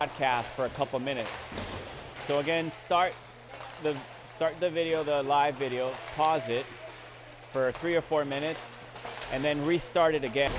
podcast for a couple minutes. So again, start the video, the live video, pause it for 3 or 4 minutes, and then restart it again.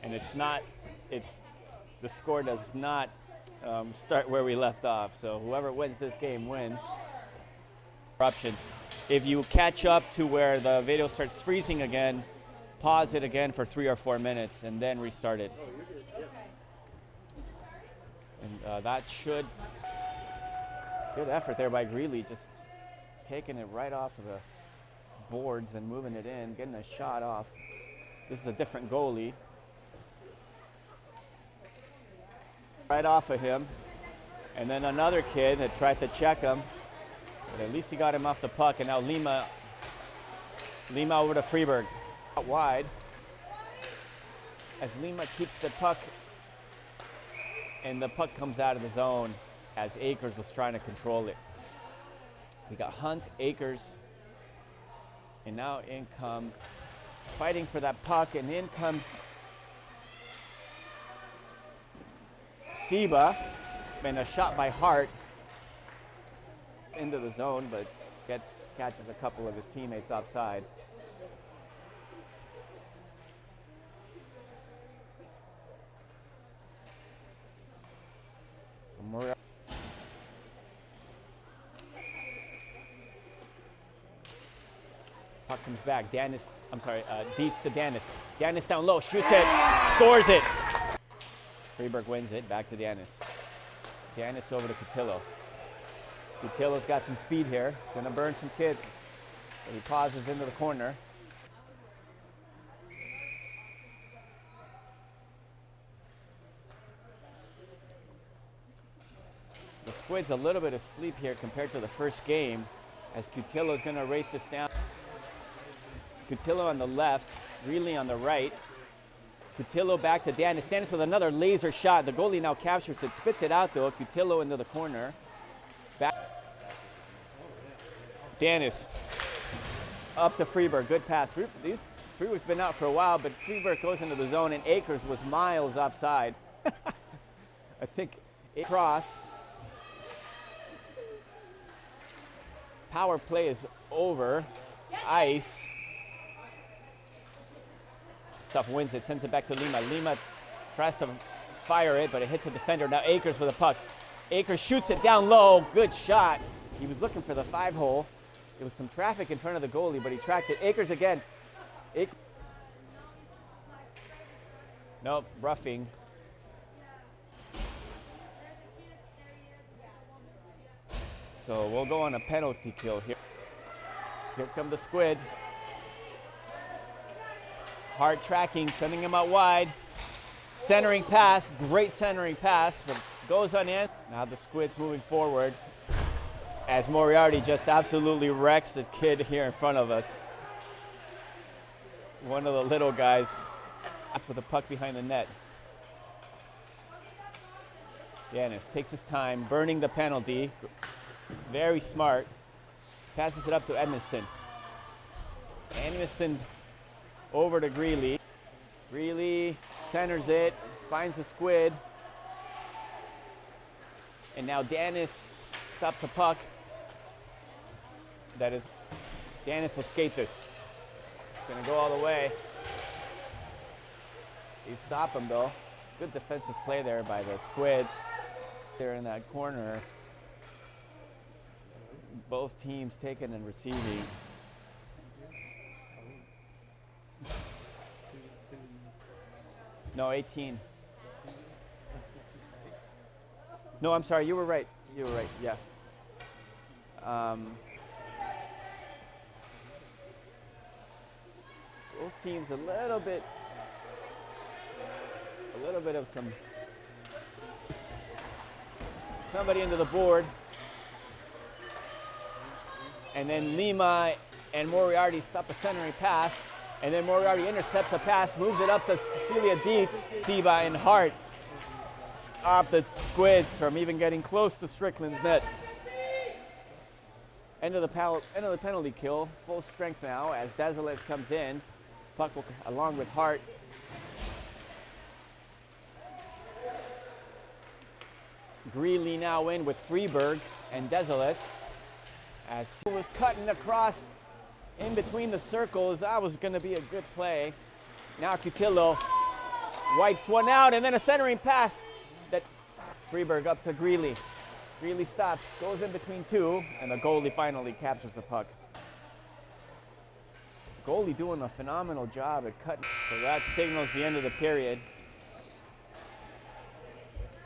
And the score does not start where we left off. So whoever wins this game wins. Interruptions. If you catch up to where the video starts freezing again, pause it again for 3 or 4 minutes and then restart it. And that should, good effort there by Greeley, just taking it right off of the boards and moving it in, getting a shot off. This is a different goalie. Right off of him, and then another kid that tried to check him, but at least he got him off the puck. And now Lima over to Freeberg, out wide, as Lima keeps the puck, and the puck comes out of the zone as Akers was trying to control it. We got Hunt, Akers, and now in come fighting for that puck, and in comes Seba, and a shot by Hart into the zone, but catches a couple of his teammates offside. So puck comes back. Dietz to Danis. Danis down low, shoots it, scores it. Freeberg wins it, back to Danis. Danis over to Cotillo. Cotillo's got some speed here. He's going to burn some kids. So he pauses into the corner. The Squid's a little bit asleep here compared to the first game, as Cotillo's going to race this down. Cotillo on the left, Greeley on the right. Cotillo back to Danis. Danis with another laser shot. The goalie now captures it, spits it out though. Cotillo into the corner. Back. Danis up to Freeberg. Good pass. Freeberg's been out for a while, but Freeberg goes into the zone, and Akers was miles offside. I think cross. Power play is over. Ice. Wins it, sends it back to Lima. Lima tries to fire it, but it hits the defender. Now Akers with a puck. Akers shoots it down low. Good shot. He was looking for the 5-hole. There was some traffic in front of the goalie, but he tracked it. Akers again. Nope, roughing. So we'll go on a penalty kill here. Here come the Squids. Hard tracking, sending him out wide. Centering pass, great centering pass, but goes on in. Now the Squids moving forward as Moriarty just absolutely wrecks the kid here in front of us. One of the little guys with a puck behind the net. Danis takes his time, burning the penalty. Very smart. Passes it up to Edmiston. Edmiston over to Greeley. Greeley centers it, finds the Squid. And now Danis stops the puck. Danis will skate this. He's gonna go all the way. You stop him though. Good defensive play there by the Squids. They're in that corner. Both teams taking and receiving. No, 18. No, I'm sorry, you were right, yeah. Both teams a little bit of somebody into the board. And then Lima and Moriarty stop a centering pass. And then Moriarty intercepts a pass, moves it up to Cecilia Dietz. Seba and Hart stop the Squids from even getting close to Strickland's net. End of the penalty kill. Full strength now as Desilets comes in. This puck will, along with Hart. Greeley now in with Freeberg and Desilets. As he was cutting across in between the circles, that was going to be a good play. Now Cutillo wipes one out, and then a centering pass that Freeberg up to Greeley. Greeley stops, goes in between two, and the goalie finally captures the puck. Goalie doing a phenomenal job at cutting. So that signals the end of the period.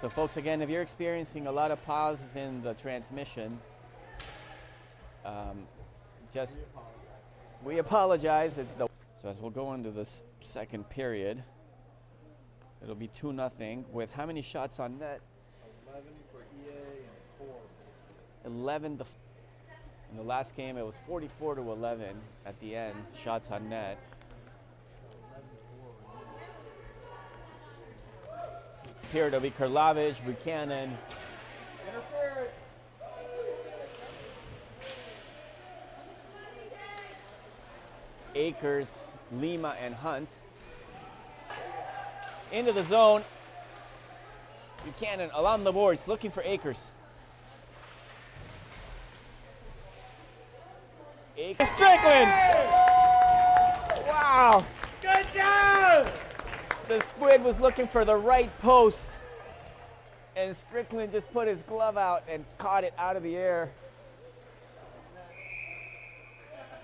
So folks, again, if you're experiencing a lot of pauses in the transmission, we apologize. So as we'll go into the second period, it'll be 2-0 with how many shots on net? 11 for EA and 4. 11 to. In the last game, it was 44-11 at the end. Shots on net. Here it'll be Karlavich, Buchanan. Interference. Akers, Lima, and Hunt. Into the zone. Buchanan along the boards, looking for Akers. Akers. Strickland! Wow! Good job! The Squid was looking for the right post, and Strickland just put his glove out and caught it out of the air.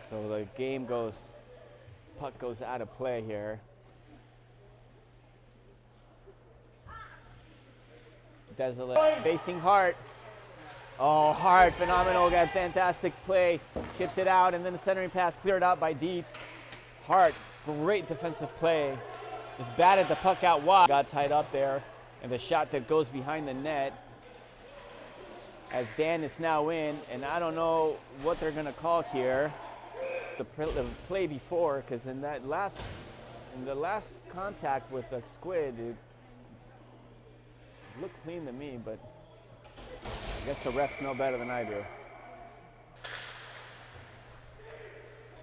So the game puck goes out of play here. Desolate facing Hart. Oh, Hart, phenomenal, got fantastic play. Chips it out, and then the centering pass cleared out by Dietz. Hart, great defensive play. Just batted the puck out wide. Got tied up there, and the shot that goes behind the net. As Dan is now in, and I don't know what they're gonna call here. The play before, because in the last contact with the Squid, it looked clean to me, but I guess the refs know better than I do.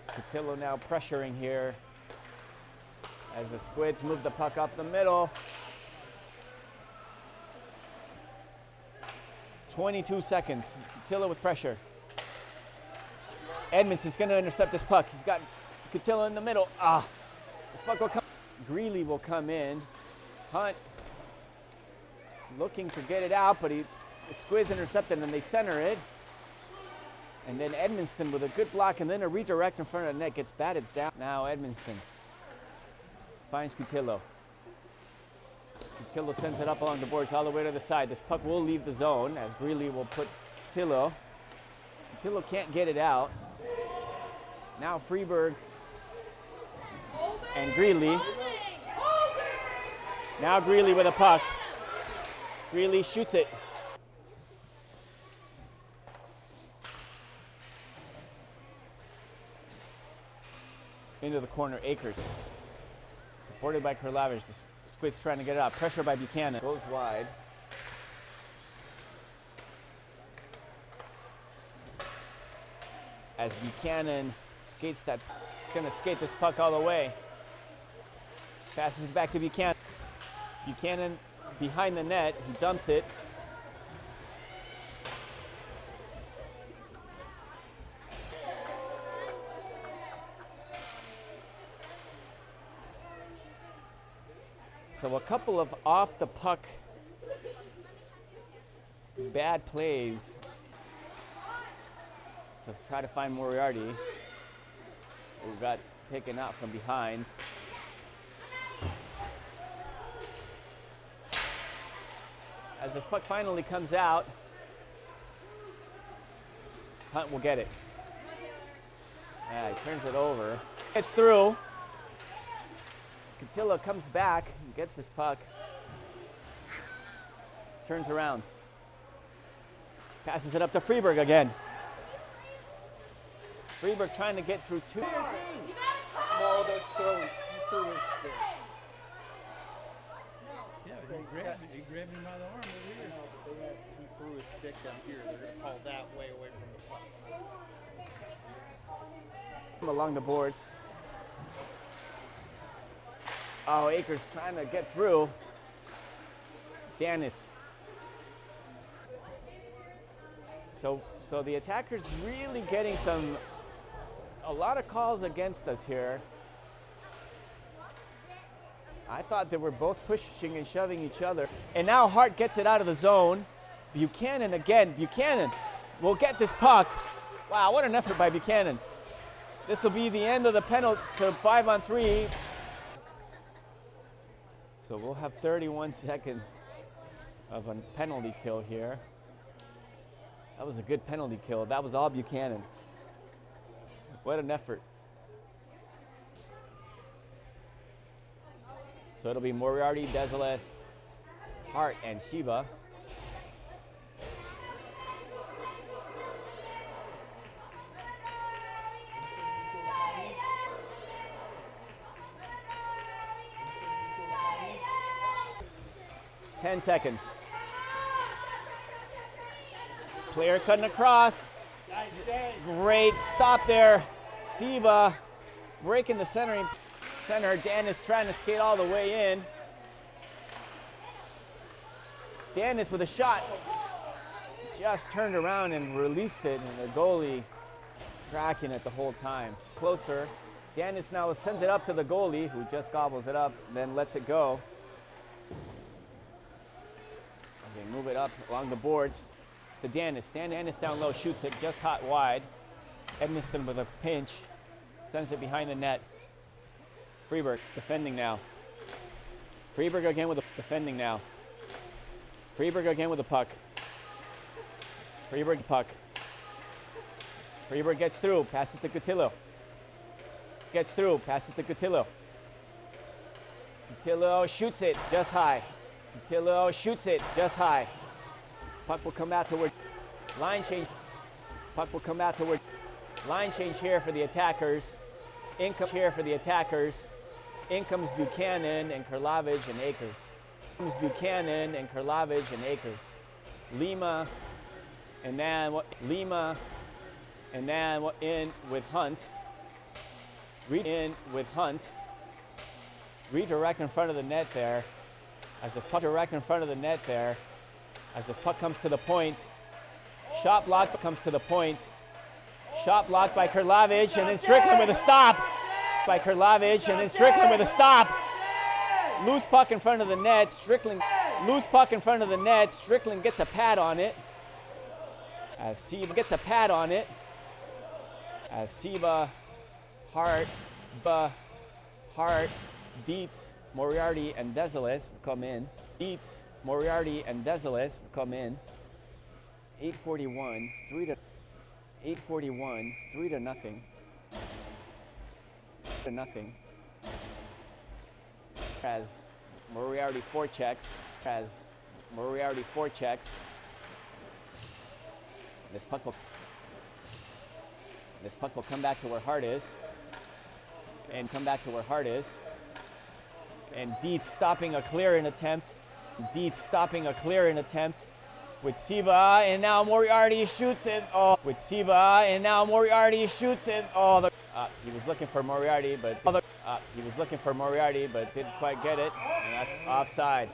Cutillo now pressuring here as the Squids move the puck up the middle. 22 seconds. Cutillo with pressure. Edmonds is going to intercept this puck. He's got Cutillo in the middle. This puck will come. Greeley will come in. Hunt looking to get it out, but the Squids intercepted and they center it. And then Edmonston with a good block and then a redirect in front of the net gets batted down. Now Edmonston finds Cutillo. Cutillo sends it up along the boards all the way to the side. This puck will leave the zone as Greeley will put Cutillo. Cutillo can't get it out. Now Freeberg and Greeley. Now Greeley with a puck. Greeley shoots it. Into the corner, Akers. Supported by Karlavich. The Squid's trying to get it out. Pressure by Buchanan. Goes wide. As Buchanan skates he's going to skate this puck all the way. Passes it back to Buchanan. Buchanan behind the net. He dumps it. So a couple of off the puck bad plays to try to find Moriarty, who got taken out from behind. As this puck finally comes out, Hunt will get it. Yeah, he turns it over. It's through. Cutillo comes back and gets this puck. Turns around. Passes it up to Freeberg again. Freeberg trying to get through two. No, that throw is still. Yeah, he grabbing him by the arm over here. No, but he threw his stick down here. They're going to call that way away from the puck. Along the boards. Oh, Akers trying to get through. Dennis. So the attackers really getting a lot of calls against us here. I thought they were both pushing and shoving each other. And now Hart gets it out of the zone. Buchanan again. Buchanan will get this puck. Wow, what an effort by Buchanan. This will be the end of the penalty for 5-on-3. So we'll have 31 seconds of a penalty kill here. That was a good penalty kill. That was all Buchanan. What an effort. So it'll be Moriarty, Deseles, Hart, and Sheba. Ten seconds. Player cutting across. Great stop there. Siba breaking the center. Dan is trying to skate all the way in. Dennis with a shot. Just turned around and released it, and the goalie tracking it the whole time. Closer. Dennis now sends it up to the goalie, who just gobbles it up, then lets it go. As they move it up along the boards to Dennis. Dennis down low, shoots it just hot wide. Edmiston with a pinch, sends it behind the net. Freeberg defending now. Freeberg again with the defending now. Freeberg again with the puck. Freeberg puck. Freeberg gets through, passes to Cotillo. Gets through, passes to Cotillo. Cotillo shoots it just high. Cotillo shoots it just high. Puck will come out toward line change. Puck will come out toward line change here for the attackers. Income here for the attackers. In comes Buchanan and Karlavich and Akers. Comes Buchanan and Karlavich and Akers. Lima and then in with Hunt. In with Hunt. Redirect in front of the net there. As this puck direct in front of the net there. As this puck comes to the point. Shot block comes to the point. Shot blocked by Karlavich and then Strickland with a stop. By Karlavich and then Strickland with a stop. Loose puck in front of the net. Loose puck in front of the net. Strickland gets a pad on it. As Siba gets a pad on it. As Siba, Hart, Dietz, Moriarty, and Deseles come in. Dietz, Moriarty, and Deseles come in. 8:41, 3 to nothing. To nothing. As Moriarty forechecks. This puck will come back to where Hart is. And Dietz stopping a clearing attempt. With Siba, and now Moriarty shoots it. Oh, he was looking for Moriarty, but didn't quite get it, and that's offside.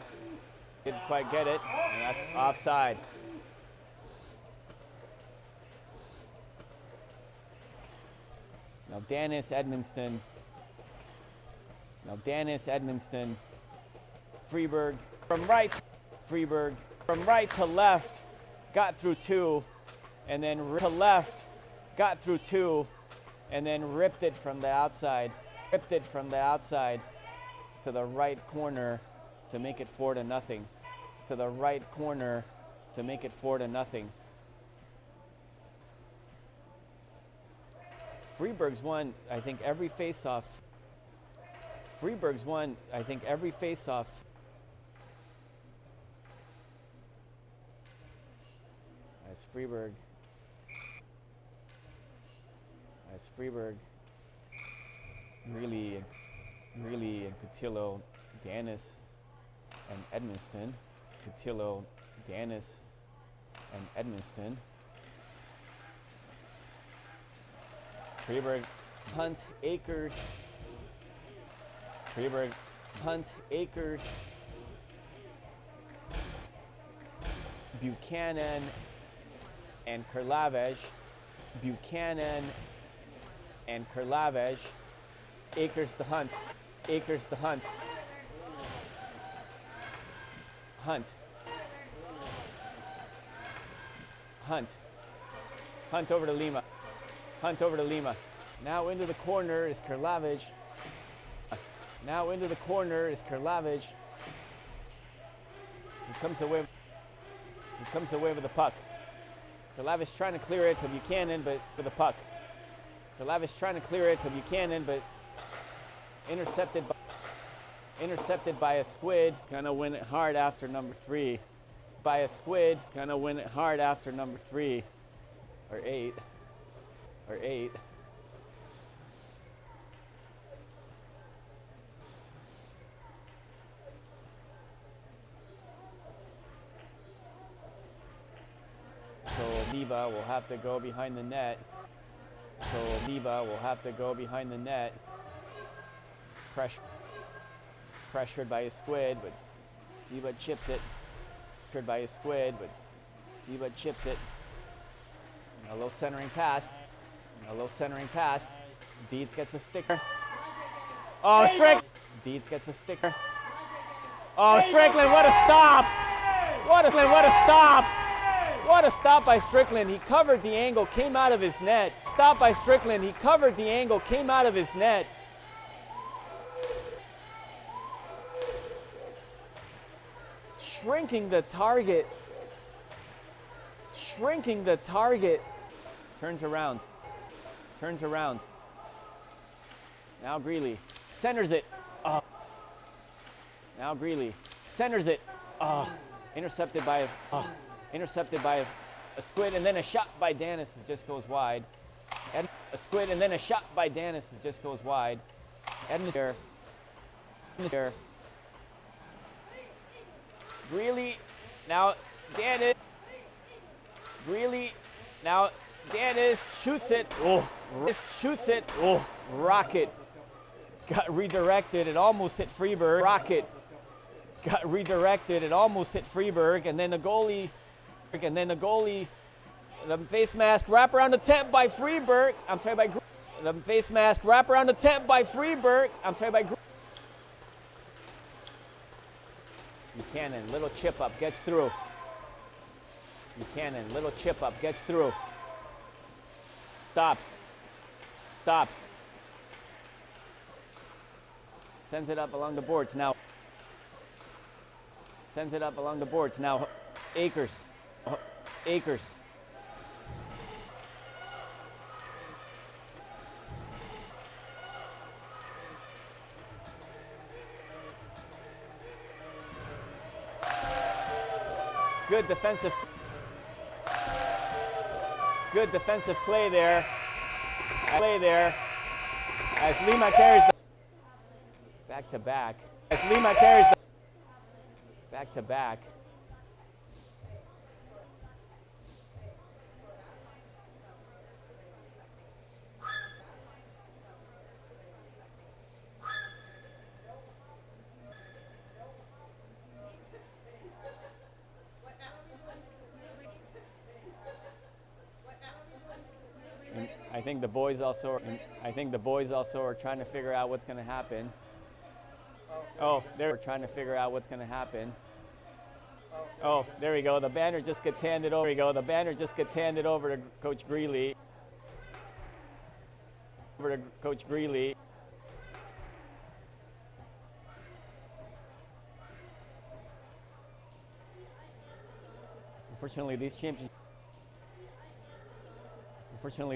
Now Dennis Edmiston. Freeberg from right to left, got through two, and then ripped it from the outside. To the right corner to make it 4-0. Freeberg's won, I think, every face-off. As Freeberg really and Cotillo, Dennis, and Edmiston. Cotillo, Dennis, and Edmonston. Freeburg, Hunt, Akers. Freeburg, Hunt, Akers. Buchanan and Kurlavage. Buchanan and Kurlavage. Akers to Hunt. Akers to Hunt. Hunt. Hunt. Hunt over to Lima. Hunt over to Lima. Now into the corner is Kurlavage. Now into the corner is Kurlavage. He comes away with the puck. Kurlavage trying to clear it to Buchanan, but with the puck. Kurlavage trying to clear it to Buchanan, but intercepted by a squid. Gonna win it hard after number 3. By a squid. Gonna win it hard after number 3 or 8 or 8. So Diva will have to go behind the net. Pressured by a squid, but Siba chips it. Pressured by a squid, but Siba chips it. A low centering pass. Deeds gets a sticker. Oh, Strickland! Deeds gets a sticker. Oh, Strickland, what a stop! What a stop! What a stop by Strickland. He covered the angle, came out of his net. Stop by Strickland. He covered the angle, came out of his net. Shrinking the target. Turns around. Now Greeley centers it. Oh. Now Greeley centers it. Oh. Intercepted by a squid, and then a shot by Dennis that just goes wide. A squid, and then a shot by Dennis that just goes wide. Edmondson. Greeley, now Dennis. Dennis shoots it. Oh, Rocket got redirected. It almost hit Freeburg. And then the goalie. The face mask wrap around the tent by Freeburg. The face mask wrap around the tent by Freeburg. Buchanan, little chip up, gets through. Stops. Sends it up along the boards now. Akers. Good defensive play there. As Lima carries back to back. I think the boys also are trying to figure out what's going to happen. Oh, they're trying to figure out what's going to happen. Oh, there we go. The banner just gets handed over. To Coach Greeley. Unfortunately,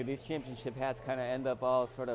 these championship hats kind of end up all sort of